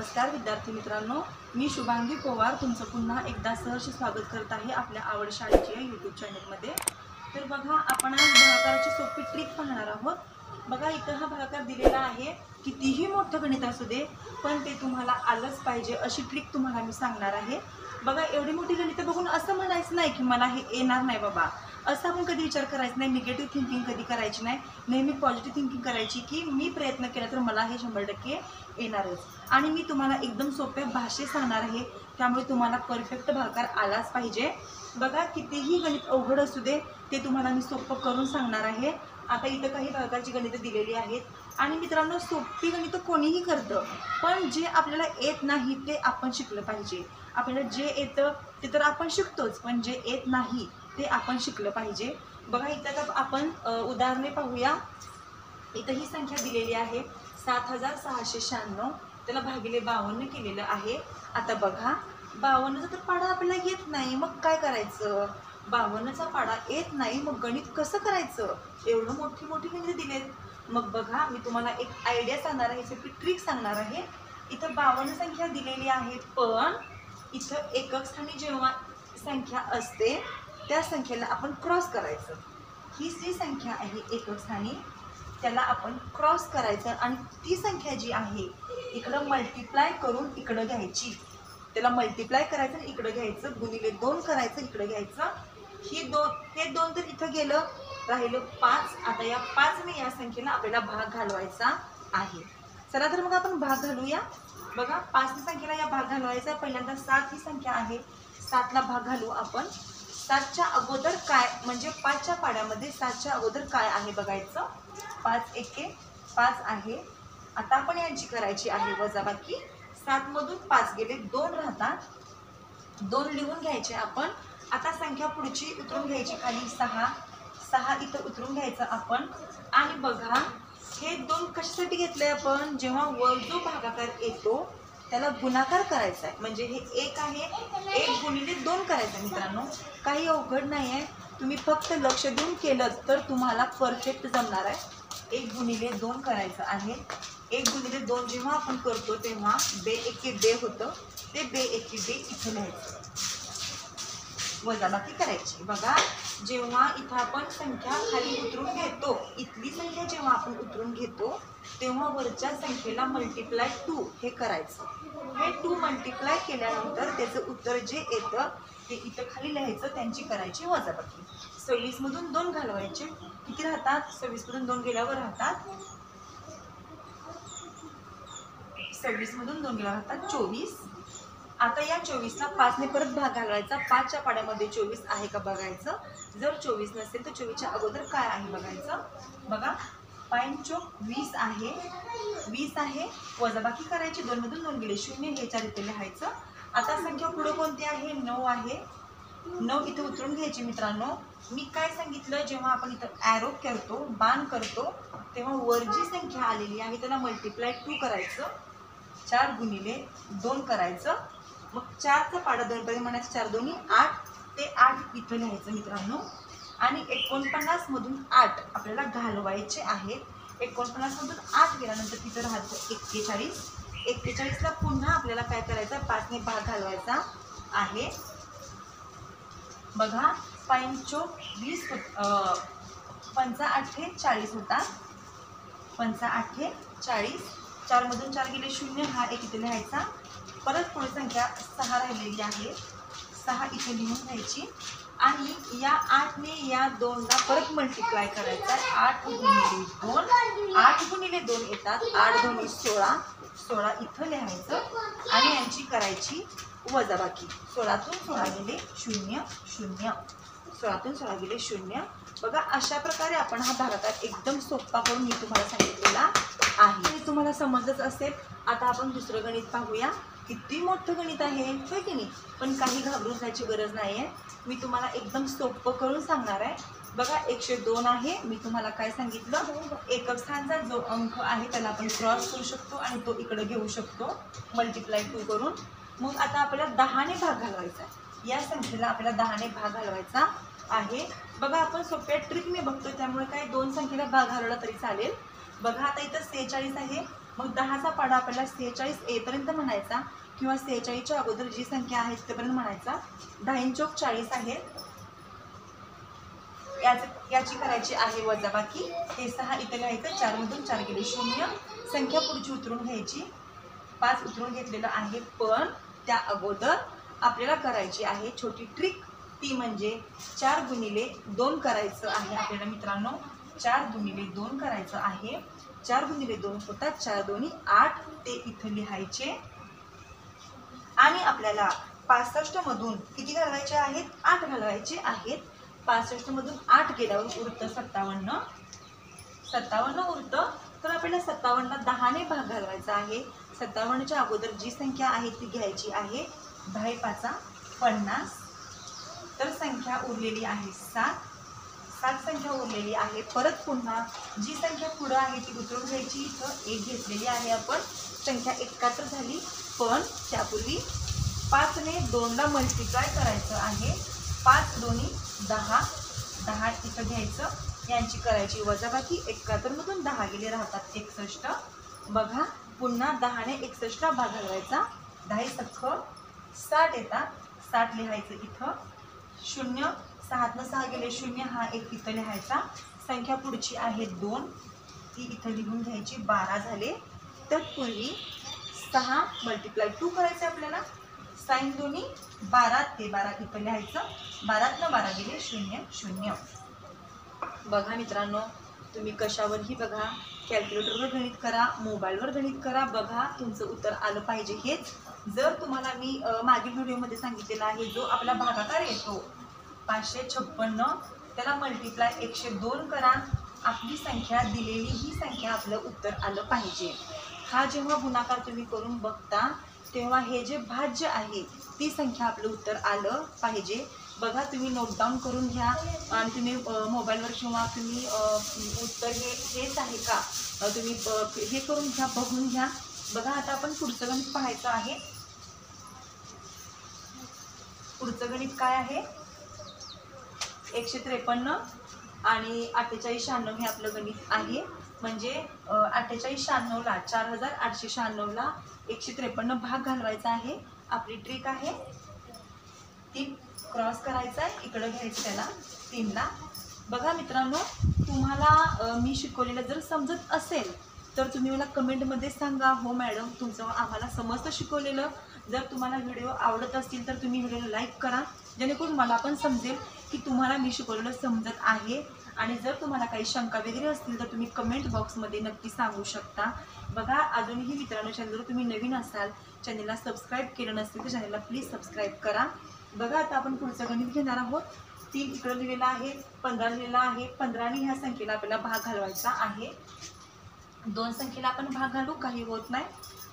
नमस्कार विद्यार्थी मित्रांनो, मी शुभांगी पवार तुमचं पुन्हा एकदा सहर्ष स्वागत करत आहे आपल्या आवड शाळेच्या यूट्यूब चॅनलमध्ये। तर बघा, आपण आज भागाकाराची सोपी ट्रिक पाहणार आहोत। बघा, इथं हा भागाकार दिलेला आहे। कितीही मोठं गणित असू दे पण ते तुम्हाला आलंच पाहिजे अशी ट्रिक तुम्हाला मी सांगणार आहे। बघा, एवढी मोठी गणित बघून असं म्हणायचं नाही की मला हे येणार नाही बाबा, असं आपण कधी विचार करायचा नाही। निगेटिव्ह थिंकिंग कधी करायची नाही, नेहमी पॉझिटिव्ह थिंकिंग करायची की मी प्रयत्न केला तर मला हे 100% येणारच। आणि मी तुम्हाला एकदम सोप्या भाषेत सांगणार आहे, त्यामुळे तुम्हाला परफेक्ट भागाकार आलाच पाहिजे। बघा, कितीही गणित अवघड असू दे ते तुम्हाला मी सोपं करून सांगणार आहे। आता इथं काही भागाकारची गणितं दिलेली आहेत आणि मित्रांनो, सोपी गणितं कोणीही करतं, पण जे आपल्याला येत नाही ते आपण शिकलं पाहिजे। आपल्याला जे येतं ते तर आपण शिकतोच, पण जे येत नाही ते आपण शिकलं पाहिजे। बघा, इथं आपण उदाहरणे पाहूया। इथं ही संख्या दिलेली आहे 7696, त्याला भागिले 52 केलेलं आहे। आता बघा, 52चा तर पाढा आपल्याला येत नाही, मग काय करायचं? 52चा पाढा येत नाही, मग गणित कसं करायचं? एवढं मोठी मोठी गणित दिलेत। मग बघा, मी तुम्हाला एक आयडिया सांगणार आहे, सोपी ट्रिक सांगणार आहे। इथं 52 संख्या दिलेली आहे, पण इथं एकक स्थानी जेव्हा संख्या असते त्या संख्येला आपण क्रॉस करायचं। ही जी संख्या आहे एकक स्थानी, त्याला आपण क्रॉस करायचं आणि ती संख्या जी आहे इकडं मल्टिप्लाय करून इकडं घ्यायची। त्याला मल्टिप्लाय करायचं आणि इकडं घ्यायचं, गुणिले 2 करायचं, इकडं घ्यायचं। हे 2 तर इथं गेलं, राहिलं 5। आता या 5ने या संख्येला आपल्याला भाग घालवायचा आहे। चला तर मग आपण भाग घालूया। बघा, 5 संख्येला या भाग घालवायचा। पहिल्यांदा 7 ही संख्या आहे, 7ला भाग घालू आपण। 7च्या अगोदर काय, म्हणजे 5च्या पाड्यामध्ये 7च्या अगोदर काय आहे बघायचं। 5 एके 5 आहे। आता आपण यांची करायची आहे वजाबाकी। 7 मधून 5 गेले, 2 राहतात, 2 लिहून घ्यायचे आपण। आता संख्या पुढची उतरून घ्यायची खाली, 6 इथं उतरून घ्यायचं आपण। आणि बघा, हे 2 कशासाठी घेतले आपण? जेव्हा वर जो भागाकार येतो त्याला गुणाकार करायचा आहे, म्हणजे हे 1 आहे, 1 गुणिले 2 करायचं मित्रांनो। काही अवघड नाही आहे, तुम्ही फक्त लक्ष देऊन केलं तर तुम्हाला परफेक्ट जमणार आहे। 1 गुणिले 2 करायचं आहे। 1 गुणिले 2 जेव्हा आपण करतो तेव्हा बे एके बे होतं, ते बे एके बे इथं लिहायचं, वजाबाकी करायची। बघा, जेव्हा इथं आपण संख्या खाली उतरून घेतो, इथली संख्या जेव्हा आपण उतरून घेतो तेव्हा वरच्या संख्येला मल्टिप्लाय 2 हे करायचं। हे 2 मल्टिप्लाय केल्यानंतर त्याचं उत्तर जे येतं ते इथं खाली लिहायचं, त्यांची करायची वजाबाकी। 26 मधून 2 घालवायचे, किती राहतात? 26 मधून 2 गेल्यावर राहतात 26 मधून 2 गेल्यावर राहतात 24। आता या 24ला 5ने परत भाग घालवायचा। 5च्या पाड्यामध्ये 24 आहे का बघायचं। जर 24 नसेल तर 24च्या अगोदर काय आहे बघायचं। बघा, 5 चोक 20 आहे, 20 आहे, वजाबाकी करायची। 2 मधून 2 गेले 0, हे 4 इथे लिहायचं। आता संख्या पुढे कोणती आहे? 9 आहे, 9 इथं उतरून घ्यायची मित्रांनो। मी काय सांगितलं, जेव्हा आपण इथं ॲरो करतो, बाण करतो, तेव्हा वर जी संख्या आलेली आहे त्याला मल्टिप्लाय 2 करायचं, 4 गुणिले 2 करायचं। मग 4चा पाडा 2 पर्यंत म्हणायचं, 4 दोन्ही 8, ते 8 इथं लिहायचं मित्रांनो। आणि 49 मधून 8 आपल्याला घालवायचे आहेत। 49 मधून 8 गेल्यानंतर तिथं राहतं 41। 41ला पुन्हा आपल्याला काय करायचं? 5ने भाग घालवायचा आहे। बघा, 5 चोक 20, 5 8 40 होतात, 5 8 40, 4 मधून 4 गेले 0, हा 1 इथे लिहायचा। परत पुढे संख्या 6 राहिलेली आहे, 6 इथे लिहून घ्यायची। आणि या 8ने या 2ला परत मल्टिप्लाय करायचा। 8 गुणिले 2, 8 गुणिले 2 येतात, 8 दोन्ही 16, 16 इथं लिहायचं आणि यांची करायची वजाबाकी। 16तून 16 गेले 0, 0, 16तून 16 गेले 0। बघा, अशा प्रकारे आपण हा भागाकार एकदम सोपा करून मी तुम्हाला सांगितलेला आहे, तुम्हाला समजच असेल। आता आपण दुसरं गणित पाहूया। किती मोठं गणित आहे, होय की नाही? पण काही घाबरून जायची गरज नाही आहे, मी तुम्हाला एकदम सोपं करून सांगणार आहे। बघा, 102 आहे। मी तुम्हाला काय सांगितलं, एकक स्थानचा जो अंक आहे त्याला आपण क्रॉस करू शकतो आणि तो इकडे घेऊ शकतो मल्टिप्लाय 2 करून। मग आता आपल्याला 10ने भाग घालवायचा आहे, या संख्येला आपल्याला 10ने भाग घालवायचा आहे। बघा, आपण सोप्या ट्रिकने बघतो, त्यामुळे काय 2 संख्येला भाग घालवला तरी चालेल। बघा, आता इथं 46 आहे, मग 10चा पाढा आपल्याला 46 येईपर्यंत म्हणायचा किंवा 46च्या अगोदर जी संख्या आहे तिथपर्यंत म्हणायचा. 10 चौक 40 आहे. याची करायची आहे वजाबाकी. हे 6 इथे लिहायचं, 4 मधून 4 गेले 0. संख्या पुढची उतरून घ्यायची. 5 उतरून घेतलेलं आहे, पण त्या अगोदर आपल्याला करायची आहे छोटी ट्रिक. ती म्हणजे 4 गुणिले 2 करायचं आहे आपल्याला मित्रांनो. 4 गुणिले 2 करायचं आहे. 4 गुणिले 2 होतात 4 दोन्ही 8. ते इथं लिहायचे आणि आपल्याला 65 मधून किती घालवायचे आहेत? 8 घालवायचे आहेत. 65 मधून 8 गेल्यावर उरतं 57. 57 उरतं, तर आपल्याला 57ला 10ने भाग घालवायचा आहे. 57च्या अगोदर जी संख्या आहे ती घ्यायची आहे. 10 5 50. तर संख्या उरलेली आहे 7. 7 संख्या उरलेली आहे. परत पुन्हा जी संख्या पुढं आहे ती उतरून घ्यायची. इथं 1 घेतलेली आहे आपण. संख्या 71 झाली, पण त्यापूर्वी 5ने 2ला मल्टिप्लाय करायचं आहे. 5 दोन्ही 10. 10 इथं घ्यायचं, यांची करायची वजाबाकी. 71 मधून 10 गेले राहतात 61. बघा पुन्हा 10ने 61ला भाग घालवायचा. 10 सख्ख 60 येतात. 60 लिहायचं इथं. 0 6 6 गेले 0. हा 1 इथं लिहायचा. संख्या पुढची आहे 2, ती इथं लिहून घ्यायची. 12 झाले. तत्पूर्वी 6 मल्टिप्लाय 2 करायचं आपल्याला. साइन दोन्ही 12 ते 12 इथं लिहायचं. 12तनं 12 गेले 0 0. बघा मित्रांनो, तुम्ही कशावरही बघा, कॅल्क्युलेटरवर गणित करा, मोबाईलवर गणित करा, बघा तुमचं उत्तर आलं पाहिजे. हेच जर तुम्हाला मी मागील व्हिडिओमध्ये सांगितलेला आहे, जो आपला भागाकार येतो 556, त्याला मल्टिप्लाय 102 करा. आपली संख्या दिलेली ही संख्या आपलं उत्तर आलं पाहिजे. हा जेव्हा गुणाकार तुम्ही करून बघता तेव्हा हे जे भाज्य आहे ती संख्या आपलं उत्तर आलं पाहिजे. बघा तुम्ही नोटडाऊन करून घ्या आणि तुम्ही मोबाईलवर किंवा तुम्ही उत्तर हेच आहे का तुम्ही हे करून घ्या, बघून घ्या. बघा आता आपण पुढचं गणित पाहायचं आहे. पुढचं गणित काय आहे? 153 आणि 4896 हे आपलं गणित आहे. म्हणजे 4896ला 4896ला 153 भाग घालवायचा आहे. आपली ट्रिक आहे 3 क्रॉस करायचा आहे, इकडं घ्यायचं त्याला 3ला. बघा मित्रांनो, तुम्हाला मी शिकवलेलं जर समजत असेल तर तुम्ही मला कमेंटमध्ये सांगा, हो मॅडम तुमचं आम्हाला समजतं शिकवलेलं. जर तुम्हाला व्हिडिओ आवडत असतील तर तुम्ही व्हिडिओला लाईक करा, जेणेकरून मला पण समजेल की तुम्हाला मी शिकवलेलं समजत आहे. आणि जर तुम्हाला काही शंका वगैरे असतील तर तुम्ही कमेंट बॉक्समध्ये नक्की सांगू शकता. बघा अजूनही मित्रांनो, चॅनलवर तुम्ही नवीन असाल, चॅनलला सबस्क्राईब केलं नसेल तर चॅनलला प्लीज सबस्क्राईब करा. बघा आता आपण पुढचं गणित घेणार आहोत. 3 इकडं लिहिलेला आहे, 15 लिहिलेला आहे. 15ने ह्या संख्येला आपल्याला भाग घालवायचा आहे. 2 संख्येला आपण भाग घालू, काही होत नाही.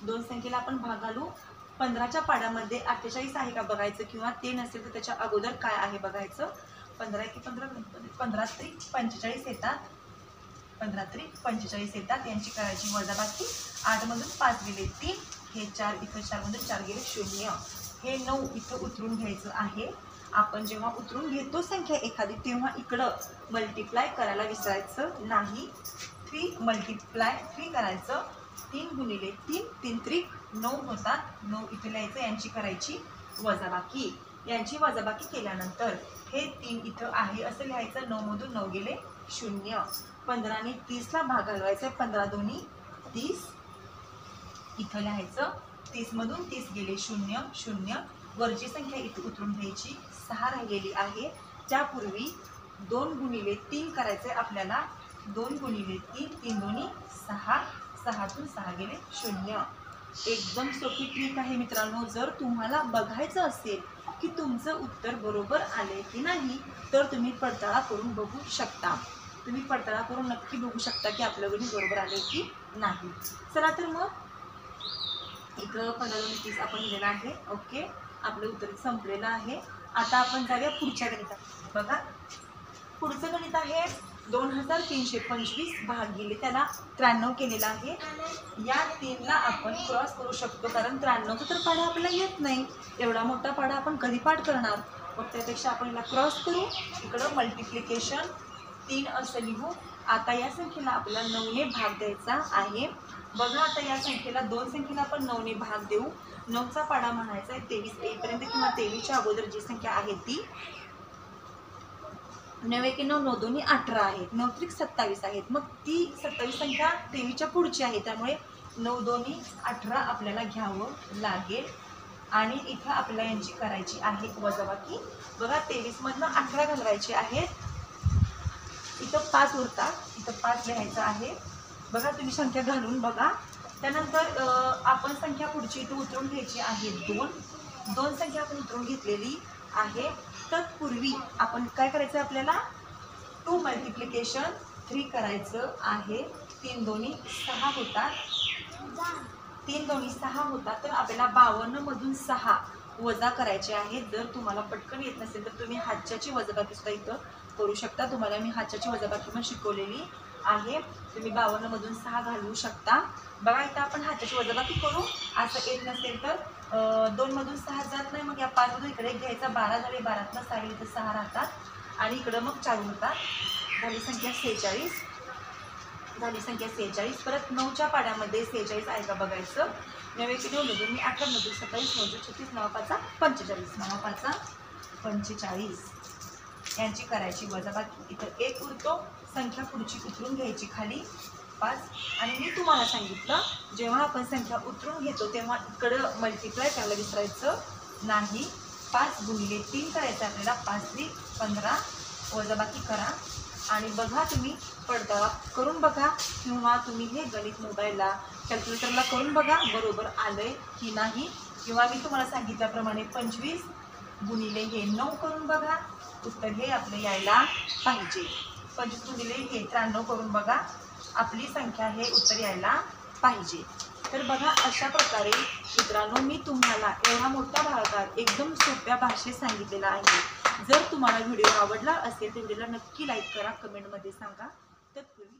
2 संख्येला आपण भाग घालू. 15च्या पाड्यामध्ये 48 आहे का बघायचं, किंवा ते नसेल तर त्याच्या अगोदर काय आहे बघायचं. 15 × 15 15 त्रिक 45 येतात. 15 त्रिक 45 येतात. यांची करायची वजाबाकी. 8 मधून 5 गेले 3. हे 4 इथं 4 मधून 4 गेले 0. हे 9 इथं उतरून घ्यायचं आहे. आपण जेव्हा उतरून घेतो संख्या एखादी तेव्हा इकडं मल्टिप्लाय करायला विसरायचं नाही. 3 मल्टिप्लाय 3 करायचं. 3 गुणिले 3 3 त्रिक 9 होतात. 9 इथे लिहायचं. यांची करायची वजाबाकी. यांची वजाबाकी केल्यानंतर हे 3 इथं आहे असं लिहायचं. 9 मधून 9 गेले 0. 15ने 30ला भाग घालवायचा. 15 दोन्ही 30 इथं लिहायचं. 30 मधून 30 गेले 0 0. वरची संख्या इथे उतरून घ्यायची. 6 राहिलेली आहे. त्यापूर्वी 2 गुणिले 3 करायचे आपल्याला. 2 गुणिले 3 3 दोन्ही 6. 6तून 6 गेले 0. एकदम सोपी ट्रिक आहे मित्रांनो. जर तुम्हाला बघायचं असेल की तुमचं उत्तर बरोबर आले की नाही तर तुम्ही पडताळा करून बघू शकता. तुम्ही पडताळा करून नक्की बघू शकता की आपलं गणित बरोबर आले की नाही. चला तर मग इथं 15 × 30 आपण लिहिलेलं आहे. ओके, आपलं उत्तर संपलेलं आहे. आता आपण जाऊया पुढच्या गणितात. बघा पुढचं गणित आहे 2325 भागिले त्याला 93 केलेला आहे. या 3ला आपण क्रॉस करू शकतो, कारण 93चा तर पाढा आपल्याला येत नाही. एवढा मोठा पाढा आपण कधी पाठ करणार. मग त्यापेक्षा आपण याला क्रॉस करू. इकडं मल्टिप्लिकेशन 3 असं लिहू. आता या संख्येला आपल्याला 9ने भाग द्यायचा आहे. बघा आता या संख्येला 2 संख्येला आपण 9 ने भाग देऊ. 9चा पाडा म्हणायचा आहे 23 येईपर्यंत किंवा 23च्या अगोदर जी संख्या आहे ती 9 एके 9 9 दोन्ही 18 आहेत. 9 त्रिक 27 आहेत. मग ती 27 संख्या 23च्या पुढची आहे, त्यामुळे 9 दोन्ही 18 आपल्याला घ्यावं लागेल. आणि इथं आपल्याला यांची करायची आहे वजाबाकी. बघा 23 मधनं 18 घालवायचे आहेत. इथं 5 उरतात, इथं 5 लिहायचं आहे. बघा तुम्ही संख्या घालून बघा. त्यानंतर आपण संख्या पुढची इथं उतरून घ्यायची आहे 2 संख्या आपण उतरून घेतलेली आहे. तत्पूर्वी आपण काय करायचं आपल्याला 2 मल्टिप्लिकेशन 3 करायचं आहे. 3 दोन्ही 6 होतात. 3 दोन्ही 6 होतात, तर आपल्याला 52 मधून 6 वजा करायचे आहेत. जर तुम्हाला पटकन येत नसेल तर तुम्ही हातच्याची वजाबाकी सुद्धा इथं करू शकता. तुम्हाला मी हातच्याची वजाबाकी पण शिकवलेली आहे. तुम्ही 52 मधून 6 घालवू शकता. बघा इथं आपण हाताची वजाबाकी करू. असं येत नसेल तर 2 मधून 6 जात नाही, मग या 5 मधून इकडे घ्यायचा. 12 झाले, 12तनं 6 गेले तर 6 राहतात आणि इकडं मग 4 होतात. झाली संख्या 46. झाली संख्या 46. परत 9च्या पाड्यामध्ये 46 आहे का बघायचं. 9 एके 9 9 दोन्ही 18 मधून 27 9 36 9 5 45 9 5 45 यांची करायची वजाबाकी. इथं 1 उरतो. संख्या पुढची उतरून घ्यायची खाली 5. आणि मी तुम्हाला सांगितलं जेव्हा आपण संख्या उतरून घेतो तेव्हा इकडं मल्टिप्लाय करायला विसरायचं नाही. 5 गुणिले 3 करायचं आपल्याला. 5 3 15 वजाबाकी करा आणि बघा तुम्ही पडताळा करून बघा किंवा तुम्ही हे गणित मोबाईलला कॅल्क्युलेटरला करून बघा बरोबर आलंय की नाही. किंवा मी तुम्हाला सांगितल्याप्रमाणे 25 गुणिले हे 9 करून बघा. उत्तर हे आपलं यायला पाहिजे. 25 गुणिले हे 93 करून बघा. आपली संख्या हे उत्तर यायला पाहिजे. तर बघा अशा प्रकारे मित्रांनो मी तुम्हाला एवढा मोठा भागाकार एकदम सोप्या भाषेत सांगितलेला आहे. जर तुम्हाला व्हिडिओ आवडला असेल तर व्हिडिओला नक्की लाईक करा, कमेंटमध्ये सांगा. तत्पूर्वी